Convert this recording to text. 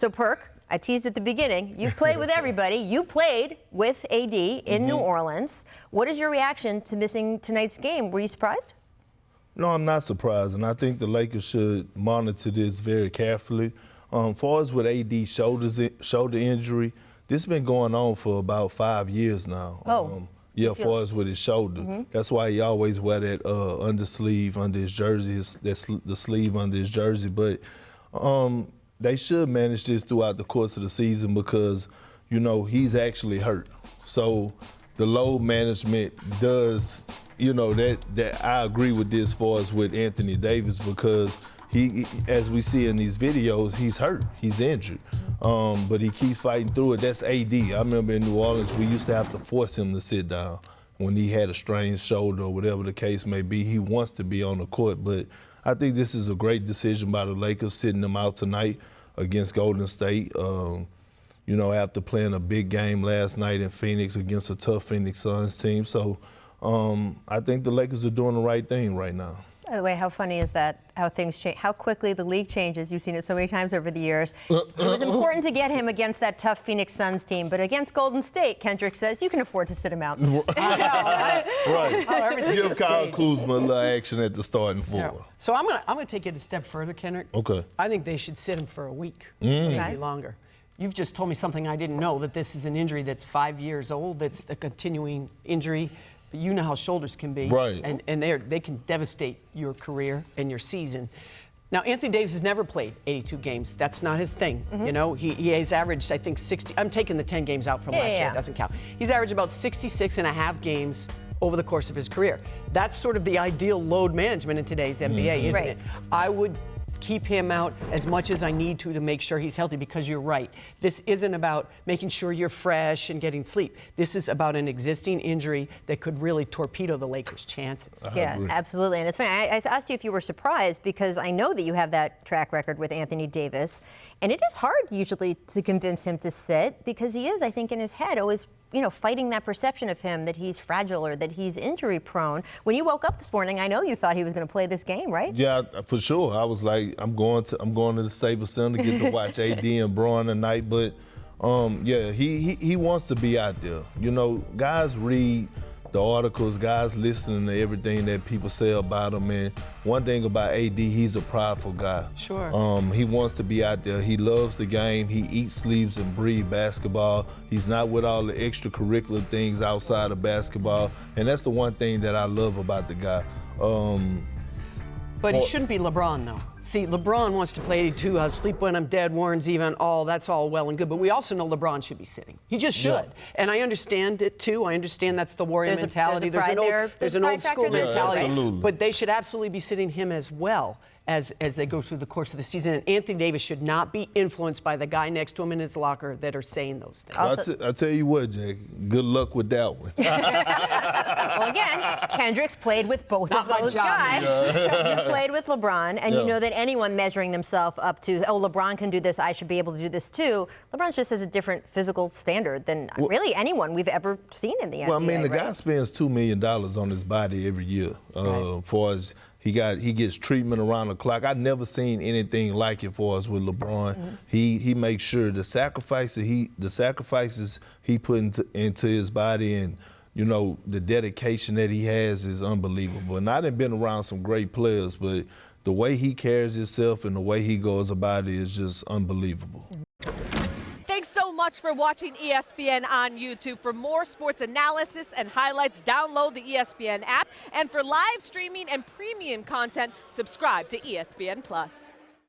So, Perk, I teased at the beginning, you played with everybody. You played with AD in New Orleans. What is your reaction to missing tonight's game? Were you surprised? No, I'm not surprised, and I think the Lakers should monitor this very carefully. Far as with AD shoulder injury, this has been going on for about 5 years now. Yeah, far as with his shoulder. That's why he always wear that undersleeve under his jersey, the sleeve under his jersey. But they should manage this throughout the course of the season because, you know, he's actually hurt. So the load management does, you know, that I agree with this far as with Anthony Davis because he, as we see in these videos, he's hurt, he's injured. But he keeps fighting through it. That's AD. I remember in New Orleans, we used to have to force him to sit down when he had a strained shoulder or whatever the case may be. He wants to be on the court, but I think this is a great decision by the Lakers, sitting them out tonight against Golden State. You know, after playing a big game last night in Phoenix against a tough Phoenix Suns team. So I think the Lakers are doing the right thing right now. By the way, how funny is that, how things change, how quickly the league changes. You've seen it so many times over the years. It was important to get him against that tough Phoenix Suns team, but against Golden State, Kendrick says you can afford to sit him out. Right. Give Kyle changed. Kuzma a little action at the starting four. Yeah. So I'm gonna take it a step further, Kendrick. Okay. I think they should sit him for a week, maybe longer. You've just told me something I didn't know, that this is an injury that's 5 years old, that's a continuing injury. You know how shoulders can be, right? And they can devastate your career and your season. Now, Anthony Davis has never played 82 games. That's not his thing. You know, he has averaged, I think, 60. I'm taking the 10 games out from last year. It doesn't count. He's averaged about 66 and a half games over the course of his career. That's sort of the ideal load management in today's NBA, isn't it? I would keep him out as much as I need to make sure he's healthy, because you're right. This isn't about making sure you're fresh and getting sleep. This is about an existing injury that could really torpedo the Lakers' chances. Yeah, absolutely. And it's funny, I asked you if you were surprised because I know that you have that track record with Anthony Davis, and it is hard usually to convince him to sit because he is, I think, in his head always, you know, fighting that perception of him that he's fragile or that he's injury prone. When you woke up this morning, I know you thought he was going to play this game, right? Yeah, for sure. I was like, I'm going to the Staples Center to get to watch AD and Braun tonight. But yeah, he wants to be out there. You know, guys read the articles, guys listening to everything that people say about him. And one thing about AD, he's a prideful guy. Sure. He wants to be out there. He loves the game. He eats, sleeps, and breathes basketball. He's not with all the extracurricular things outside of basketball. And that's the one thing that I love about the guy. But he shouldn't be LeBron, though. See, LeBron wants to play 82, sleep when I'm dead, Warren's even, that's all well and good. But we also know LeBron should be sitting. He just should. Yeah. And I understand it, too. I understand that's the Warrior mentality. There's an old school mentality. Absolutely. But they should absolutely be sitting him as well as they go through the course of the season. And Anthony Davis should not be influenced by the guy next to him in his locker that are saying those things. I tell you what, Jack, good luck with that one. Well, again, Kendrick's played with both of those guys. You played with LeBron, and you know that anyone measuring themselves up to, oh, LeBron can do this, I should be able to do this too. LeBron just has a different physical standard than really anyone we've ever seen in the NBA. Well, I mean, the guy spends $2 million on his body every year. For as he gets treatment around the clock. I've never seen anything like it for us with LeBron. He makes sure the sacrifices he put into his body, and you know, the dedication that he has is unbelievable. And I done been around some great players, but the way he carries himself and the way he goes about it is just unbelievable. Thanks so much for watching ESPN on YouTube. For more sports analysis and highlights, download the ESPN app. And for live streaming and premium content, subscribe to ESPN+.